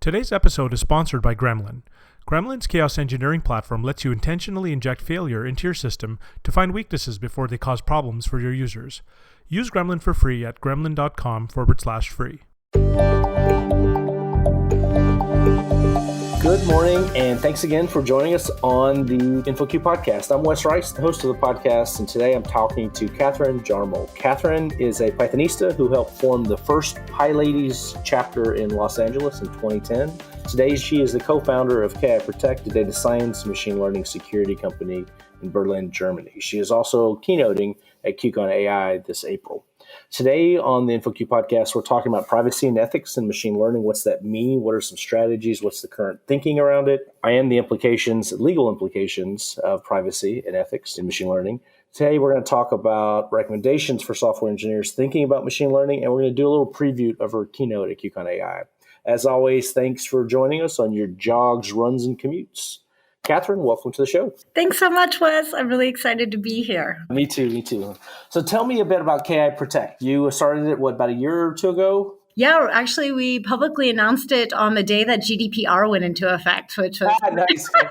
Today's episode is sponsored by Gremlin. Gremlin's chaos engineering platform lets you intentionally inject failure into your system to find weaknesses before they cause problems for your users. Use Gremlin for free at gremlin.com/free. Good morning, and thanks again for joining us on the InfoQ Podcast. I'm Wes Rice, the host of the podcast, and today I'm talking to Katharine Jarmul. Katharine is a Pythonista who helped form the first PyLadies chapter in Los Angeles in 2010. Today, she is the co-founder of KIProtect, a data science machine learning security company in Berlin, Germany. She is also keynoting at QCon.ai this April. Today on the InfoQ Podcast, we're talking about privacy and ethics in machine learning. What's that mean? What are some strategies? What's the current thinking around it? And the legal implications of privacy and ethics in machine learning. Today, we're going to talk about recommendations for software engineers thinking about machine learning, and we're going to do a little preview of her keynote at QCon.ai. As always, thanks for joining us on your jogs, runs, and commutes. Katharine, welcome to the show. Thanks so much, Wes. I'm really excited to be here. Me too. So tell me a bit about KIProtect. You started it, about a year or two ago? Yeah, actually, we publicly announced it on the day that GDPR went into effect, which was nice. quite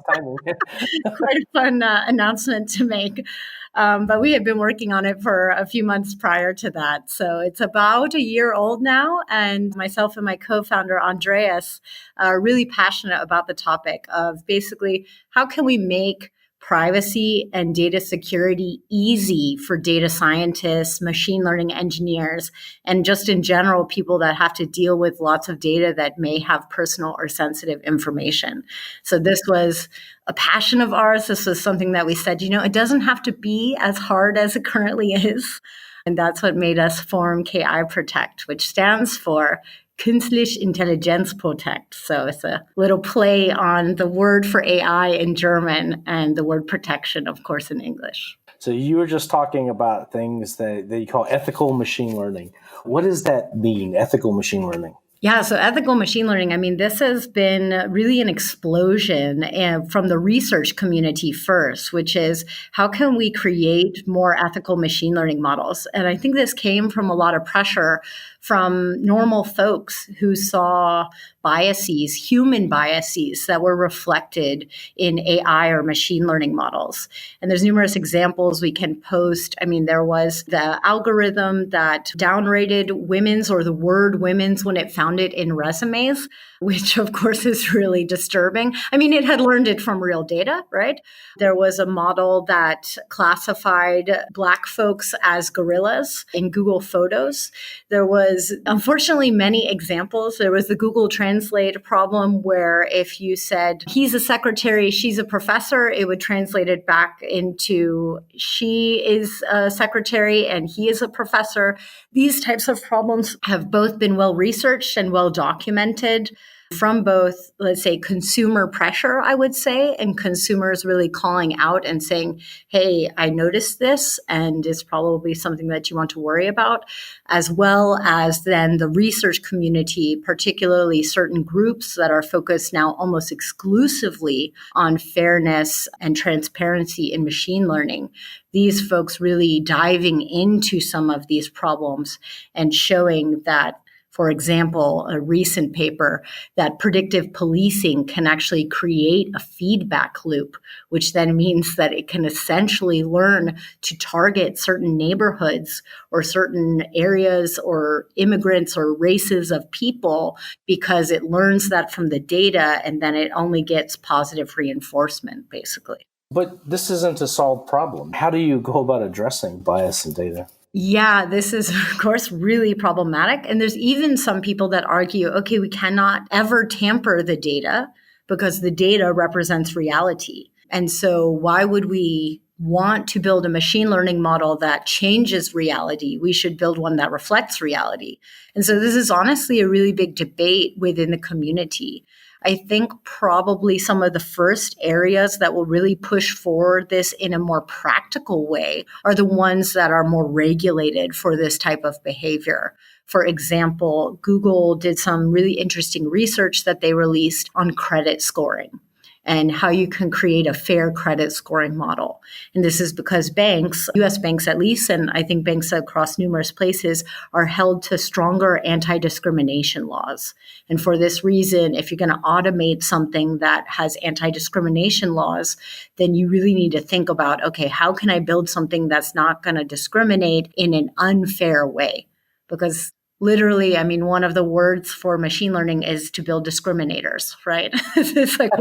a fun announcement to make. But we had been working on it for a few months prior to that. So it's about a year old now. And myself and my co-founder, Andreas, are really passionate about the topic of basically how can we make privacy and data security easy for data scientists, machine learning engineers, and just in general, people that have to deal with lots of data that may have personal or sensitive information. So this was a passion of ours. This was something that we said, it doesn't have to be as hard as it currently is. And that's what made us form KIProtect, which stands for Künstliche Intelligenz Protect. So it's a little play on the word for AI in German and the word protection, of course, in English. So you were just talking about things that you call ethical machine learning. What does that mean, ethical machine learning? Yeah, so ethical machine learning, this has been really an explosion from the research community first, which is how can we create more ethical machine learning models? And I think this came from a lot of pressure from normal folks who saw biases, human biases that were reflected in AI or machine learning models. And there's numerous examples we can post. There was the algorithm that downrated women's or the word women's when it found it in resumes, which of course is really disturbing. It had learned it from real data, right? There was a model that classified Black folks as gorillas in Google Photos. There was, unfortunately, many examples. There was the Google Translate problem where if you said, he's a secretary, she's a professor, it would translate it back into she is a secretary and he is a professor. These types of problems have both been well researched and well documented from both, let's say, consumer pressure, I would say, and consumers really calling out and saying, hey, I noticed this, and it's probably something that you want to worry about, as well as then the research community, particularly certain groups that are focused now almost exclusively on fairness and transparency in machine learning. These folks really diving into some of these problems and showing that, for example, a recent paper that predictive policing can actually create a feedback loop, which then means that it can essentially learn to target certain neighborhoods or certain areas or immigrants or races of people because it learns that from the data and then it only gets positive reinforcement, basically. But this isn't a solved problem. How do you go about addressing bias in data? Yeah, this is, of course, really problematic. And there's even some people that argue, okay, we cannot ever tamper the data because the data represents reality. And so why would we want to build a machine learning model that changes reality? We should build one that reflects reality. And so this is honestly a really big debate within the community. I think probably some of the first areas that will really push forward this in a more practical way are the ones that are more regulated for this type of behavior. For example, Google did some really interesting research that they released on credit scoring. and how you can create a fair credit scoring model. And this is because banks, US banks at least, and I think banks across numerous places, are held to stronger anti-discrimination laws. And for this reason, if you're going to automate something that has anti-discrimination laws, then you really need to think about, okay, how can I build something that's not going to discriminate in an unfair way? Because literally, I mean, one of the words for machine learning is to build discriminators, right? It's like,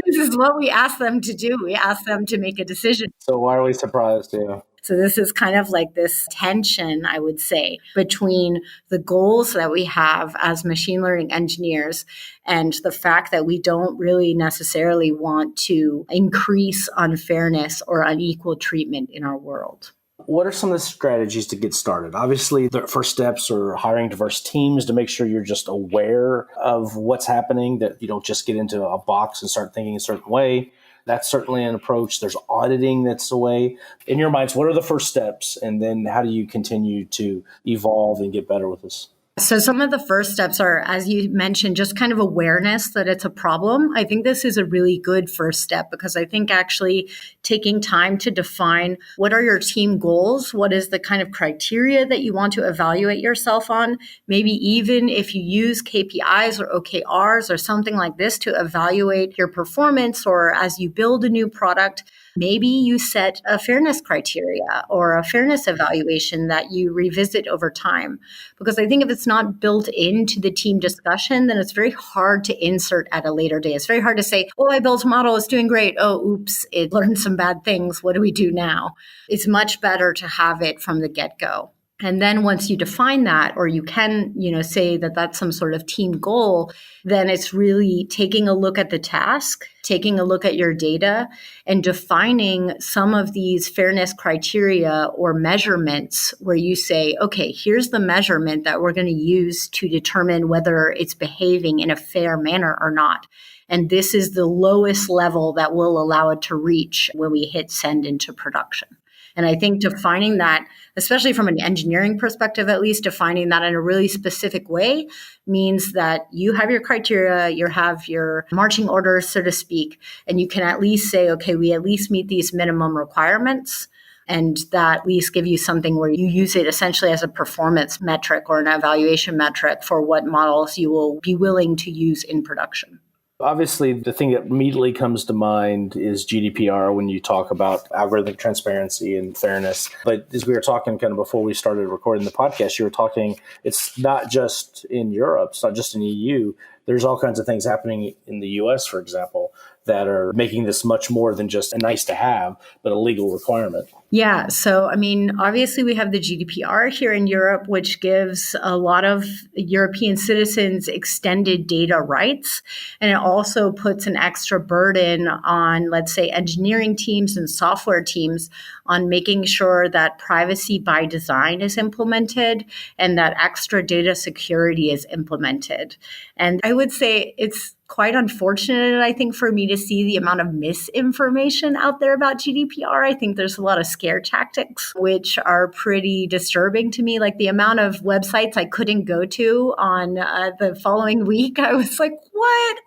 this is what we ask them to do. We ask them to make a decision. So why are we surprised? Yeah. So this is kind of like this tension, I would say, between the goals that we have as machine learning engineers and the fact that we don't really necessarily want to increase unfairness or unequal treatment in our world. What are some of the strategies to get started? Obviously, the first steps are hiring diverse teams to make sure you're just aware of what's happening, that you don't just get into a box and start thinking a certain way. That's certainly an approach. There's auditing that's a way. In your minds, what are the first steps? And then how do you continue to evolve and get better with this? So some of the first steps are, as you mentioned, just kind of awareness that it's a problem. I think this is a really good first step because I think actually taking time to define what are your team goals, what is the kind of criteria that you want to evaluate yourself on, maybe even if you use KPIs or OKRs or something like this to evaluate your performance, or as you build a new product, maybe you set a fairness criteria or a fairness evaluation that you revisit over time. Because I think if it's not built into the team discussion, then it's very hard to insert at a later day. It's very hard to say, oh, I built a model, it's doing great. Oh, oops, it learned some bad things. What do we do now? It's much better to have it from the get-go. And then once you define that, or you can, say that that's some sort of team goal, then it's really taking a look at the task, taking a look at your data, and defining some of these fairness criteria or measurements where you say, okay, here's the measurement that we're going to use to determine whether it's behaving in a fair manner or not. And this is the lowest level that will allow it to reach when we hit send into production. And I think defining that, especially from an engineering perspective, at least defining that in a really specific way means that you have your criteria, you have your marching orders, so to speak, and you can at least say, okay, we at least meet these minimum requirements. And that at least give you something where you use it essentially as a performance metric or an evaluation metric for what models you will be willing to use in production. Obviously, the thing that immediately comes to mind is GDPR when you talk about algorithmic transparency and fairness. But as we were talking kind of before we started recording the podcast, you were talking, it's not just in Europe, it's not just in EU. There's all kinds of things happening in the US, for example, that are making this much more than just a nice to have, but a legal requirement. Yeah. So, I mean, obviously we have the GDPR here in Europe, which gives a lot of European citizens extended data rights. And it also puts an extra burden on, let's say, engineering teams and software teams on making sure that privacy by design is implemented and that extra data security is implemented. And I would say it's quite unfortunate, I think, for me to see the amount of misinformation out there about GDPR. I think there's a lot of scare tactics, which are pretty disturbing to me. Like the amount of websites I couldn't go to on the following week, I was like, what?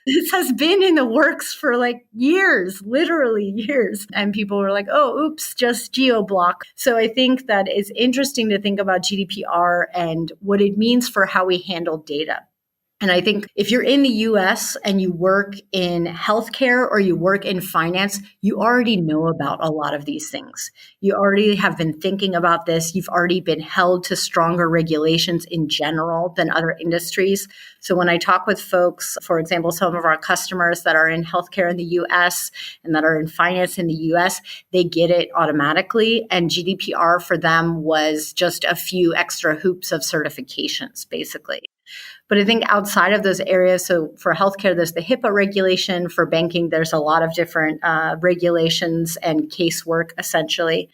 This has been in the works for like years, literally years. And people were like, oh, oops, just geo-block. So I think that it's interesting to think about GDPR and what it means for how we handle data. And I think if you're in the US and you work in healthcare or you work in finance, you already know about a lot of these things. You already have been thinking about this. You've already been held to stronger regulations in general than other industries. So when I talk with folks, for example, some of our customers that are in healthcare in the US and that are in finance in the US, they get it automatically. And GDPR for them was just a few extra hoops of certifications, basically. But I think outside of those areas, so for healthcare, there's the HIPAA regulation. For banking, there's a lot of different regulations and casework, essentially.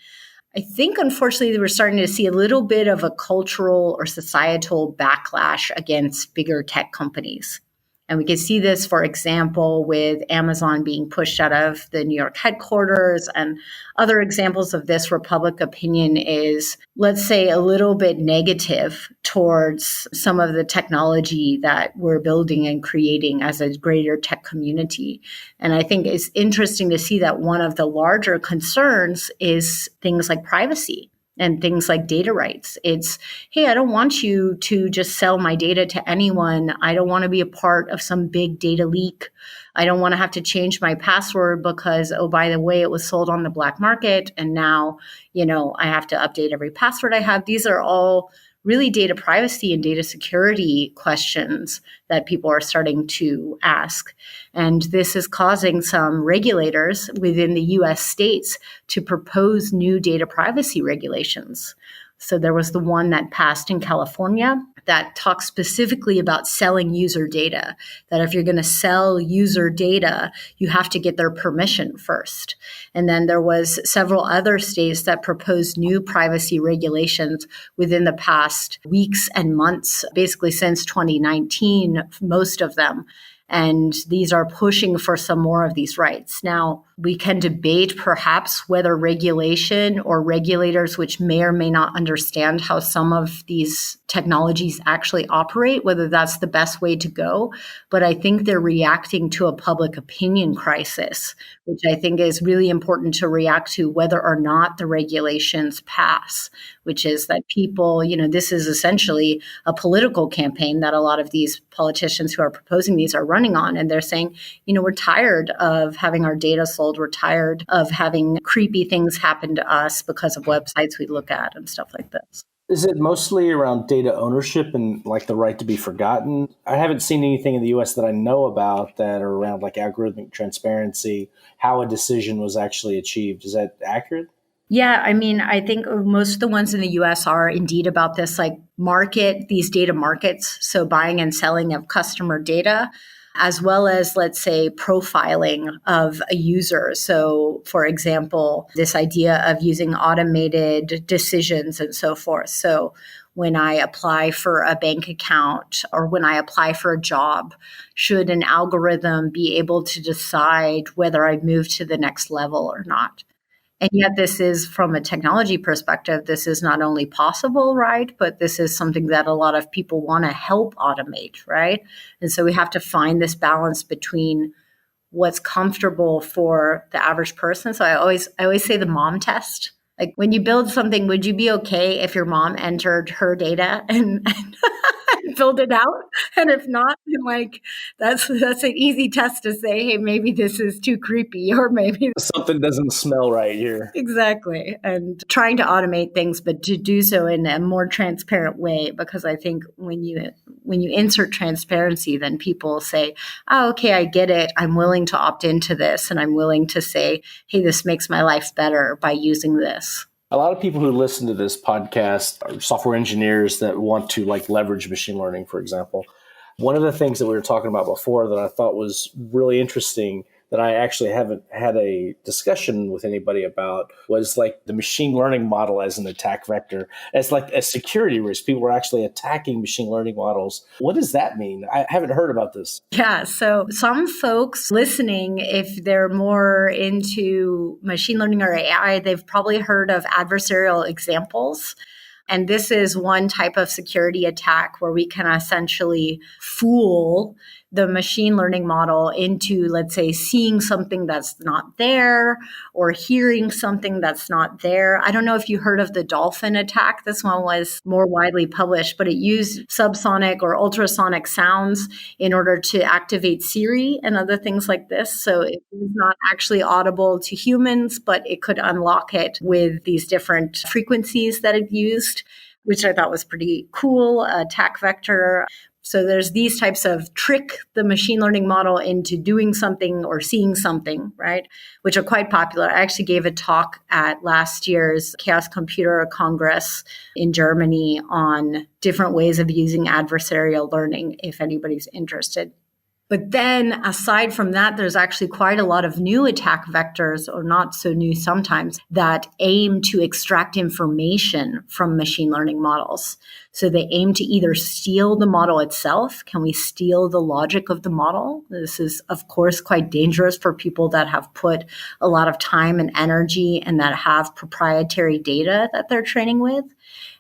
I think, unfortunately, we're starting to see a little bit of a cultural or societal backlash against bigger tech companies. And we can see this, for example, with Amazon being pushed out of the New York headquarters, and other examples of this where public opinion is, let's say, a little bit negative towards some of the technology that we're building and creating as a greater tech community. And I think it's interesting to see that one of the larger concerns is things like privacy and things like data rights. It's, hey, I don't want you to just sell my data to anyone. I don't want to be a part of some big data leak. I don't want to have to change my password because, oh, by the way, it was sold on the black market. And now, I have to update every password I have. These are all really data privacy and data security questions that people are starting to ask. And this is causing some regulators within the US states to propose new data privacy regulations. So there was the one that passed in California that talks specifically about selling user data, that if you're going to sell user data, you have to get their permission first. And then there was several other states that proposed new privacy regulations within the past weeks and months, basically since 2019, most of them. And these are pushing for some more of these rights. Now, we can debate perhaps whether regulation or regulators, which may or may not understand how some of these technologies actually operate, whether that's the best way to go. But I think they're reacting to a public opinion crisis, which I think is really important to react to whether or not the regulations pass, which is that people, this is essentially a political campaign that a lot of these politicians who are proposing these are running on. And they're saying, we're tired of having our data sold. We're tired of having creepy things happen to us because of websites we look at and stuff like this. Is it mostly around data ownership and like the right to be forgotten? I haven't seen anything in the US that I know about that are around like algorithmic transparency, how a decision was actually achieved. Is that accurate? Yeah, I think most of the ones in the US are indeed about this like these data markets. So buying and selling of customer data, as well as, let's say, profiling of a user. So, for example, this idea of using automated decisions and so forth. So when I apply for a bank account or when I apply for a job, should an algorithm be able to decide whether I move to the next level or not? And yet this is, from a technology perspective, this is not only possible, right? But this is something that a lot of people want to help automate, right? And so we have to find this balance between what's comfortable for the average person. So I always say the mom test. Like when you build something, would you be okay if your mom entered her data and filled it out? And if not, then like that's an easy test to say, hey, maybe this is too creepy, or maybe something doesn't smell right here. Exactly. And trying to automate things, but to do so in a more transparent way, because I think when you insert transparency, then people say, oh, okay, I get it. I'm willing to opt into this, and I'm willing to say, hey, this makes my life better by using this. A lot of people who listen to this podcast are software engineers that want to leverage machine learning, for example. One of the things that we were talking about before that I thought was really interesting that I actually haven't had a discussion with anybody about was the machine learning model as an attack vector. As a security risk. People were actually attacking machine learning models. What does that mean? I haven't heard about this. Yeah, so some folks listening, if they're more into machine learning or AI, they've probably heard of adversarial examples. And this is one type of security attack where we can essentially fool the machine learning model into, let's say, seeing something that's not there or hearing something that's not there. I don't know if you heard of the dolphin attack. This one was more widely published, but it used subsonic or ultrasonic sounds in order to activate Siri and other things like this. So it was not actually audible to humans, but it could unlock it with these different frequencies that it used, which I thought was pretty cool, attack vector. So there's these types of trick the machine learning model into doing something or seeing something, right? Which are quite popular. I actually gave a talk at last year's Chaos Computer Congress in Germany on different ways of using adversarial learning, if anybody's interested. But then aside from that, there's actually quite a lot of new attack vectors, or not so new sometimes, that aim to extract information from machine learning models. So they aim to either steal the model itself. Can we steal the logic of the model? This is, of course, quite dangerous for people that have put a lot of time and energy and that have proprietary data that they're training with.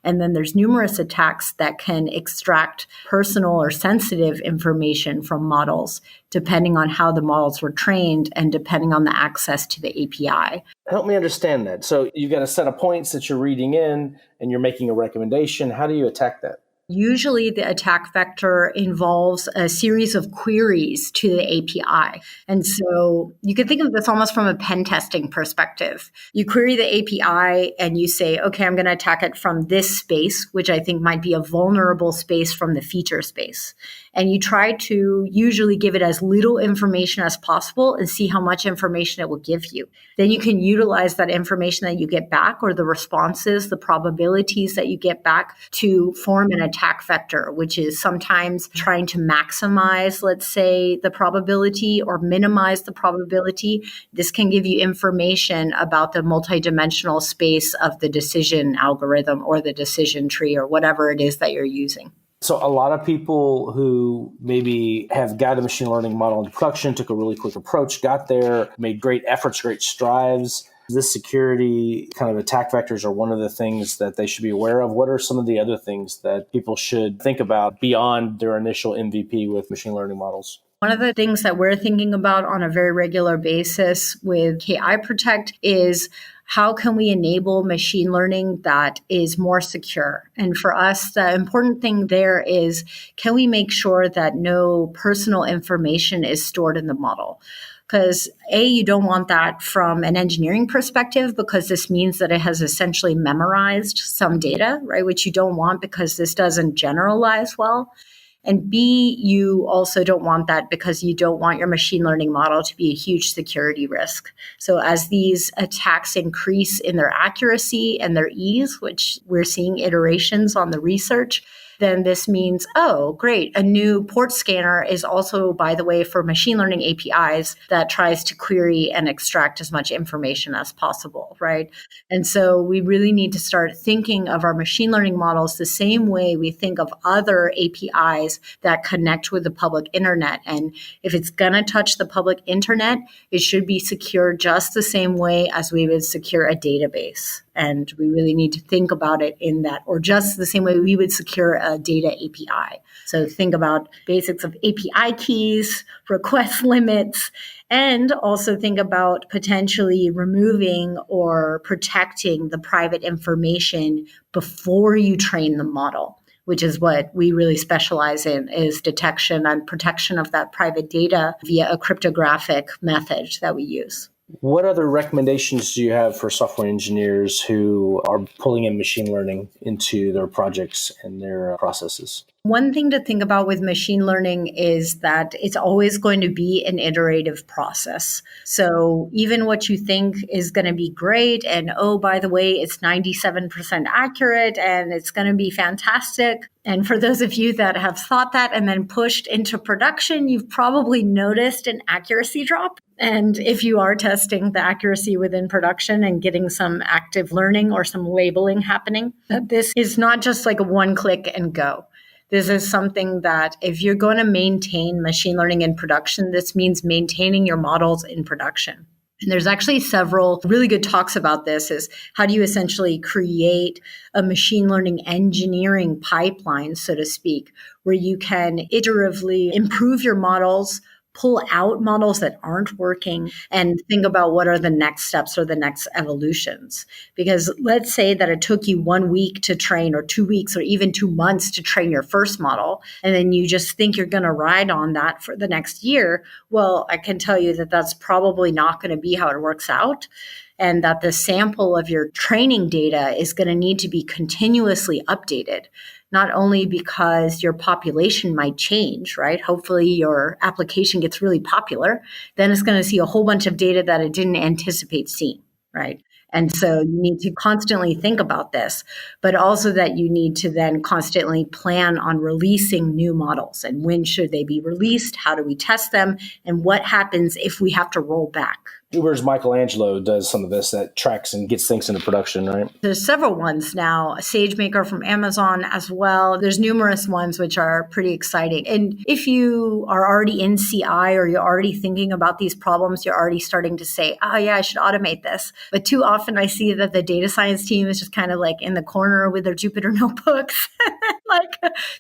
And then there's numerous attacks that can extract personal or sensitive information from models, depending on how the models were trained and depending on the access to the API. Help me understand that. So you've got a set of points that you're reading in and you're making a recommendation. How do you attack that? Usually the attack vector involves a series of queries to the API. And so you can think of this almost from a pen testing perspective. You query the API and you say, okay, I'm going to attack it from this space, which I think might be a vulnerable space from the feature space. And you try to usually give it as little information as possible and see how much information it will give you. Then you can utilize that information that you get back or the responses, the probabilities that you get back to form an attack vector, which is sometimes trying to maximize, let's say, the probability or minimize the probability. This can give you information about the multidimensional space of the decision algorithm or the decision tree or whatever it is that you're using. So a lot of people who maybe have got a machine learning model into production, took a really quick approach, got there, made great efforts, great strives. This security kind of attack vectors are one of the things that they should be aware of. What are some of the other things that people should think about beyond their initial MVP with machine learning models? One of the things that we're thinking about on a very regular basis with KIProtect is how can we enable machine learning that is more secure? And for us, the important thing there is, can we make sure that no personal information is stored in the model? Because you don't want that from an engineering perspective, because this means that it has essentially memorized some data, right? Which you don't want because this doesn't generalize well. And B, you also don't want that because you don't want your machine learning model to be a huge security risk. So as these attacks increase in their accuracy and their ease, which we're seeing iterations on the research, then this means, oh, great, a new port scanner is also, by the way, for machine learning APIs that tries to query and extract as much information as possible, right? And so we really need to start thinking of our machine learning models the same way we think of other APIs that connect with the public internet. And if it's going to touch the public internet, it should be secure just the same way as we would secure a database. And we really need to think about it in that, or just the same way we would secure a data API. So think about basics of API keys, request limits, and also think about potentially removing or protecting the private information before you train the model, which is what we really specialize in, is detection and protection of that private data via a cryptographic method that we use. What other recommendations do you have for software engineers who are pulling in machine learning into their projects and their processes? One thing to think about with machine learning is that it's always going to be an iterative process. So even what you think is going to be great, and oh, by the way, it's 97% accurate and it's going to be fantastic. And for those of you that have thought that and then pushed into production, you've probably noticed an accuracy drop. And if you are testing the accuracy within production and getting some active learning or some labeling happening, this is not just like a one click and go. This is something that if you're going to maintain machine learning in production, this means maintaining your models in production. And there's actually several really good talks about this, is how do you essentially create a machine learning engineering pipeline, so to speak, where you can iteratively improve your models, pull out models that aren't working, and think about what are the next steps or the next evolutions. Because let's say that it took you 1 week to train, or 2 weeks, or even 2 months to train your first model, and then you just think you're going to ride on that for the next year. Well, I can tell you that that's probably not going to be how it works out. And that the sample of your training data is going to need to be continuously updated, not only because your population might change, right? Hopefully your application gets really popular, then it's going to see a whole bunch of data that it didn't anticipate seeing, right? And so you need to constantly think about this, but also that you need to then constantly plan on releasing new models, and when should they be released? How do we test them? And what happens if we have to roll back? Uber's Michelangelo does some of this that tracks and gets things into production, right? There's several ones now. SageMaker from Amazon as well. There's numerous ones which are pretty exciting. And if you are already in CI or you're already thinking about these problems, you're already starting to say, oh yeah, I should automate this. But too often I see that the data science team is just kind of like in the corner with their Jupyter notebooks.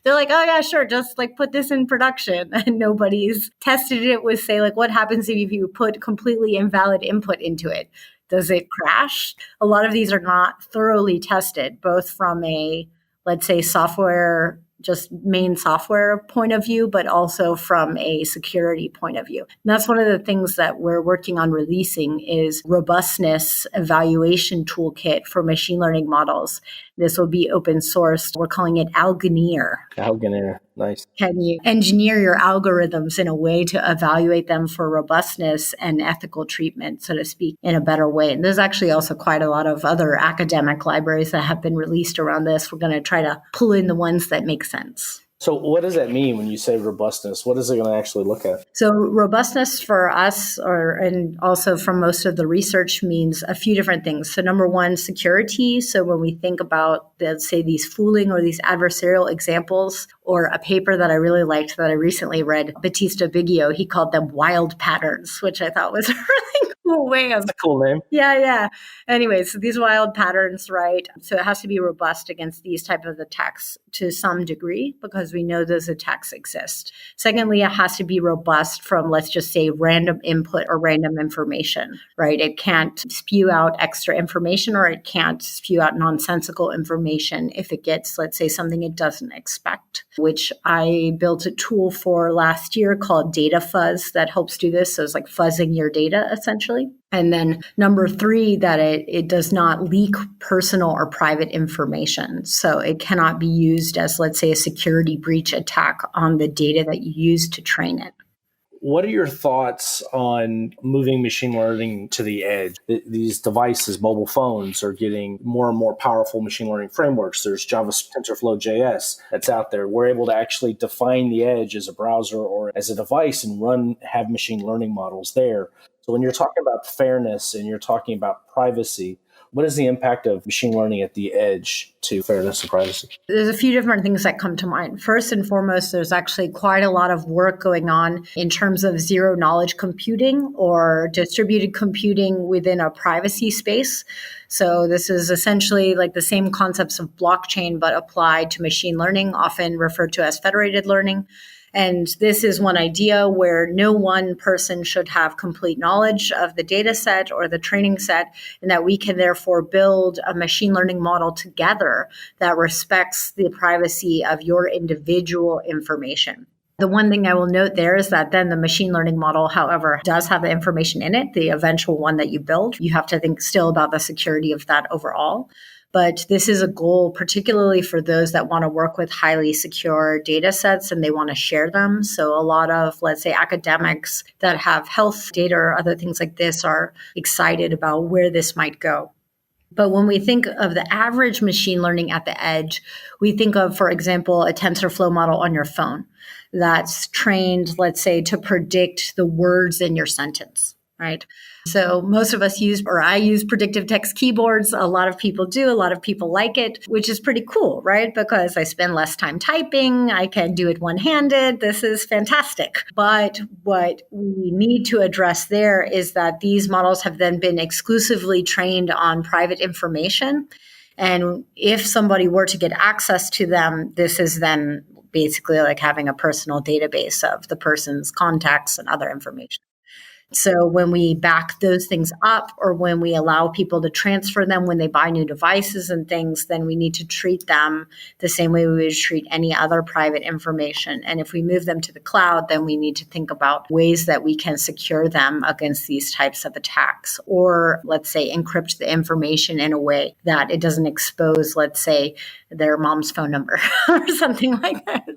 They're like, oh yeah, sure, just like put this in production. And nobody's tested it with, say, like, what happens if you put completely invalid input into it? Does it crash? A lot of these are not thoroughly tested, both from a, let's say, software, just main software point of view, but also from a security point of view. And that's one of the things that we're working on releasing is robustness evaluation toolkit for machine learning models. This will be open source. We're calling it Algoneer. Algoneer, nice. Can you engineer your algorithms in a way to evaluate them for robustness and ethical treatment, so to speak, in a better way? And there's actually also quite a lot of other academic libraries that have been released around this. We're going to try to pull in the ones that make sense. So what does that mean when you say robustness? What is it going to actually look at? So robustness for us, and also from most of the research, means a few different things. So number one, security. So when we think about, let's say, these fooling or these adversarial examples, or a paper that I really liked that I recently read, Battista Biggio, he called them wild patterns, which I thought was a really cool way of... That's a cool name. Yeah. Anyway, so these wild patterns, right? So it has to be robust against these type of attacks to some degree, because we know those attacks exist. Secondly, it has to be robust from, let's just say, random input or random information, right? It can't spew out extra information, or it can't spew out nonsensical information if it gets, let's say, something it doesn't expect, which I built a tool for last year called Data Fuzz that helps do this. So it's like fuzzing your data, essentially. And then number three, that it does not leak personal or private information. So it cannot be used as, let's say, a security breach attack on the data that you use to train it. What are your thoughts on moving machine learning to the edge? These devices, mobile phones, are getting more and more powerful machine learning frameworks. There's Java TensorFlow JS that's out there. We're able to actually define the edge as a browser or as a device and have machine learning models there. So when you're talking about fairness and you're talking about privacy, what is the impact of machine learning at the edge to fairness and privacy? There's a few different things that come to mind. First and foremost, there's actually quite a lot of work going on in terms of zero knowledge computing or distributed computing within a privacy space. So this is essentially like the same concepts of blockchain, but applied to machine learning, often referred to as federated learning. And this is one idea where no one person should have complete knowledge of the data set or the training set, and that we can therefore build a machine learning model together that respects the privacy of your individual information. The one thing I will note there is that then the machine learning model, however, does have the information in it, the eventual one that you build. You have to think still about the security of that overall. But this is a goal, particularly for those that want to work with highly secure data sets and they want to share them. So a lot of, let's say, academics that have health data or other things like this are excited about where this might go. But when we think of the average machine learning at the edge, we think of, for example, a TensorFlow model on your phone that's trained, let's say, to predict the words in your sentence, right? So most of us I use predictive text keyboards. A lot of people do. A lot of people like it, which is pretty cool, right? Because I spend less time typing. I can do it one-handed. This is fantastic. But what we need to address there is that these models have then been exclusively trained on private information. And if somebody were to get access to them, this is then basically like having a personal database of the person's contacts and other information. So when we back those things up, or when we allow people to transfer them when they buy new devices and things, then we need to treat them the same way we would treat any other private information. And if we move them to the cloud, then we need to think about ways that we can secure them against these types of attacks, or let's say encrypt the information in a way that it doesn't expose, let's say, their mom's phone number or something like that.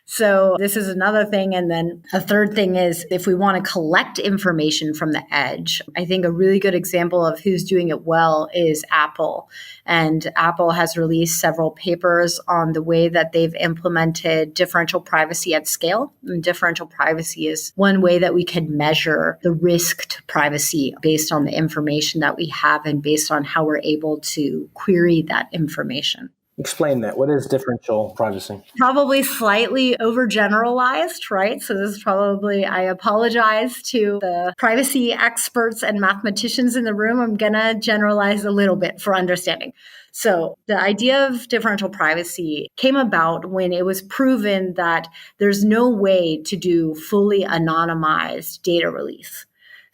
So this is another thing. And then a third thing is if we want to collect information from the edge, I think a really good example of who's doing it well is Apple. And Apple has released several papers on the way that they've implemented differential privacy at scale. And differential privacy is one way that we can measure the risk to privacy based on the information that we have and based on how we're able to query that information. Explain that. What is differential privacy? Probably slightly overgeneralized, right? So this is probably, I apologize to the privacy experts and mathematicians in the room. I'm going to generalize a little bit for understanding. So the idea of differential privacy came about when it was proven that there's no way to do fully anonymized data release.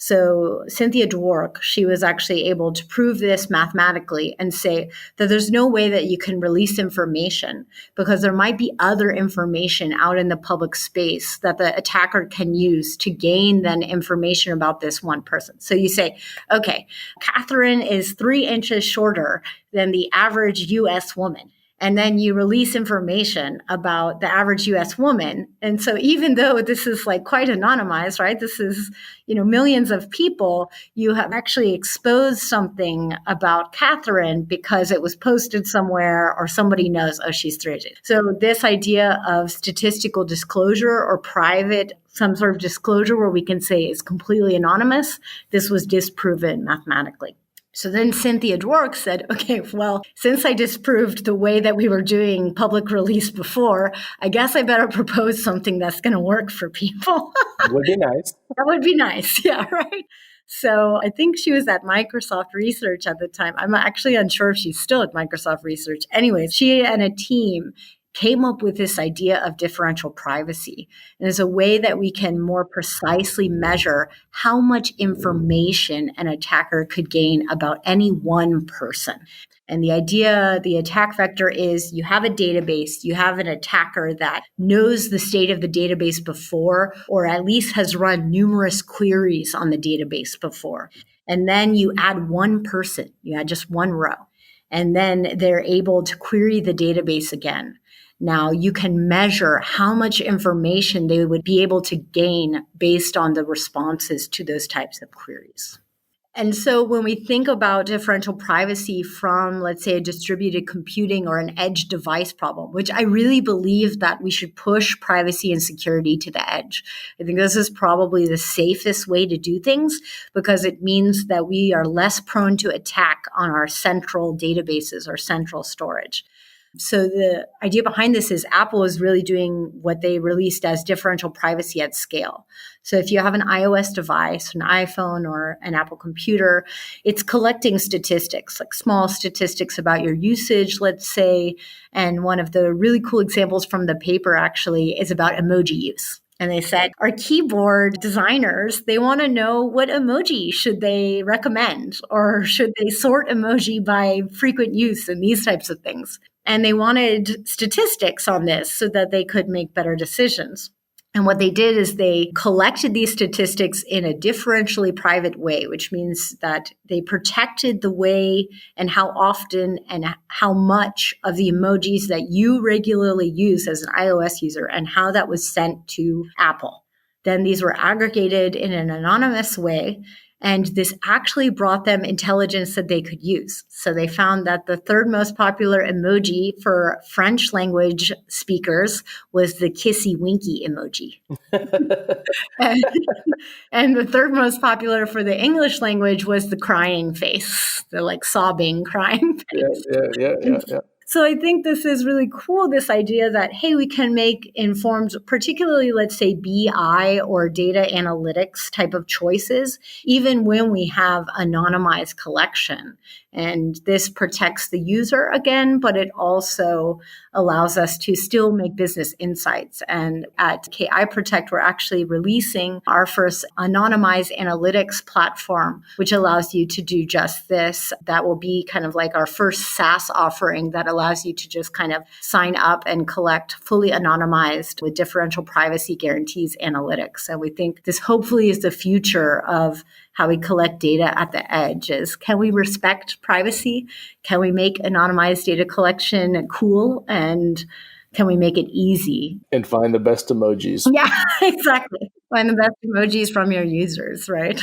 So Cynthia Dwork, she was actually able to prove this mathematically and say that there's no way that you can release information because there might be other information out in the public space that the attacker can use to gain then information about this one person. So you say, okay, Katharine is 3 inches shorter than the average US woman. And then you release information about the average US woman. And so even though this is like quite anonymized, right? This is, millions of people, you have actually exposed something about Katharine because it was posted somewhere or somebody knows, oh, she's 3 inches. So this idea of statistical disclosure or private, some sort of disclosure where we can say it's completely anonymous, this was disproven mathematically. So then Cynthia Dwork said, okay, well, since I disproved the way that we were doing public release before, I guess I better propose something that's going to work for people. Would be nice. That would be nice. Yeah, right. So I think she was at Microsoft Research at the time. I'm actually unsure if she's still at Microsoft Research. Anyways, she and a team came up with this idea of differential privacy. And it's a way that we can more precisely measure how much information an attacker could gain about any one person. And the idea, the attack vector is you have a database, you have an attacker that knows the state of the database before, or at least has run numerous queries on the database before. And then you add one person, you add just one row, and then they're able to query the database again. Now you can measure how much information they would be able to gain based on the responses to those types of queries. And so when we think about differential privacy from, let's say, a distributed computing or an edge device problem, which I really believe that we should push privacy and security to the edge. I think this is probably the safest way to do things because it means that we are less prone to attack on our central databases or central storage. So the idea behind this is Apple is really doing what they released as differential privacy at scale. So if you have an iOS device, an iPhone or an Apple computer, it's collecting statistics, like small statistics about your usage, let's say. And one of the really cool examples from the paper actually is about emoji use. And they said, our keyboard designers, they want to know what emoji should they recommend, or should they sort emoji by frequent use and these types of things. And they wanted statistics on this so that they could make better decisions. And what they did is they collected these statistics in a differentially private way, which means that they protected the way and how often and how much of the emojis that you regularly use as an iOS user and how that was sent to Apple. Then these were aggregated in an anonymous way. And this actually brought them intelligence that they could use. So they found that the third most popular emoji for French language speakers was the kissy winky emoji. and the third most popular for the English language was the crying face, the like sobbing crying face. Yeah. So I think this is really cool, this idea that, hey, we can make informed, particularly, let's say, BI or data analytics type of choices, even when we have anonymized collection. And this protects the user again, but it also allows us to still make business insights. And at KIProtect, we're actually releasing our first anonymized analytics platform, which allows you to do just this. That will be kind of like our first SaaS offering that allows you to just kind of sign up and collect fully anonymized with differential privacy guarantees analytics. And we think this hopefully is the future of how we collect data at the edge. Is can we respect privacy? Can we make anonymized data collection cool and Can we make it easy? And find the best emojis. Yeah, exactly. Find the best emojis from your users, right?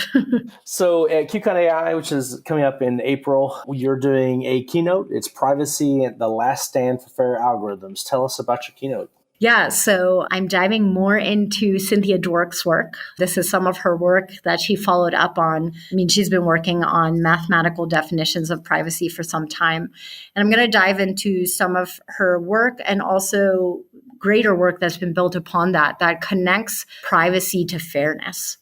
So at QCon.ai, which is coming up in April, you're doing a keynote. It's Privacy and the Last Stand for Fair Algorithms. Tell us about your keynote. Yeah, so I'm diving more into Cynthia Dwork's work. This is some of her work that she followed up on. I mean, she's been working on mathematical definitions of privacy for some time. And I'm going to dive into some of her work and also greater work that's been built upon that connects privacy to fairness.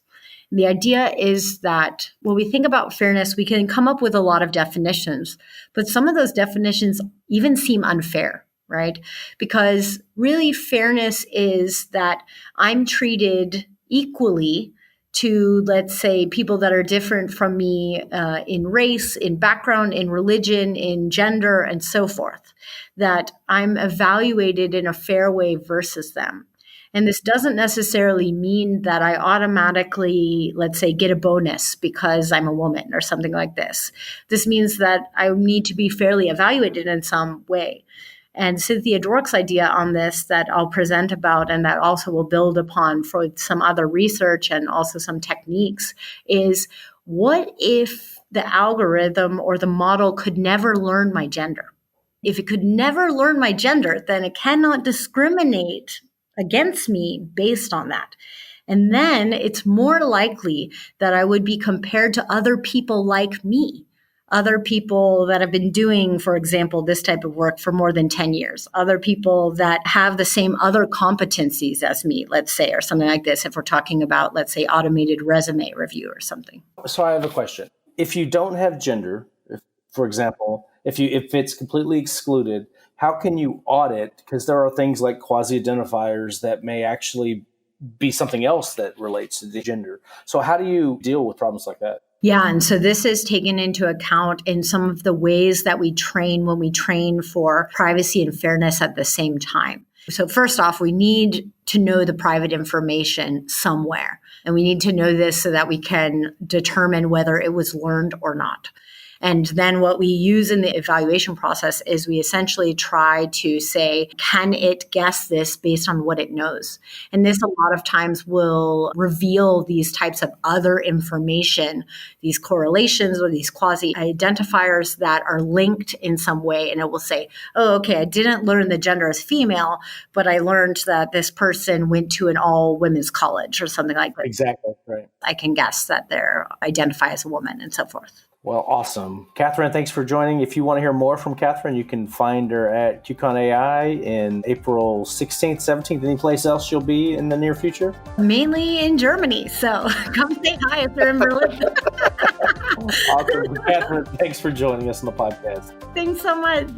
The idea is that when we think about fairness, we can come up with a lot of definitions, but some of those definitions even seem unfair. Right? Because really fairness is that I'm treated equally to, let's say, people that are different from me in race, in background, in religion, in gender, and so forth, that I'm evaluated in a fair way versus them. And this doesn't necessarily mean that I automatically, let's say, get a bonus because I'm a woman or something like this. This means that I need to be fairly evaluated in some way. And Cynthia Dwork's idea on this that I'll present about and that also will build upon for some other research and also some techniques is, what if the algorithm or the model could never learn my gender? If it could never learn my gender, then it cannot discriminate against me based on that. And then it's more likely that I would be compared to other people like me. Other people that have been doing, for example, this type of work for more than 10 years, other people that have the same other competencies as me, let's say, or something like this, if we're talking about, let's say, automated resume review or something. So I have a question. If you don't have gender, for example, if it's completely excluded, how can you audit? Because there are things like quasi-identifiers that may actually be something else that relates to the gender. So how do you deal with problems like that? Yeah, and so this is taken into account in some of the ways that we train when we train for privacy and fairness at the same time. So first off, we need to know the private information somewhere. And we need to know this so that we can determine whether it was learned or not. And then what we use in the evaluation process is we essentially try to say, can it guess this based on what it knows? And this a lot of times will reveal these types of other information, these correlations or these quasi-identifiers that are linked in some way. And it will say, oh, okay, I didn't learn the gender as female, but I learned that this person went to an all-women's college or something like that. Exactly, right. I can guess that they identify as a woman and so forth. Well, awesome. Katharine, thanks for joining. If you want to hear more from Katharine, you can find her at QCon.ai in April 16th, 17th. Any place else you'll be in the near future? Mainly in Germany. So come say hi if you're in Berlin. Awesome. Katharine, thanks for joining us on the podcast. Thanks so much.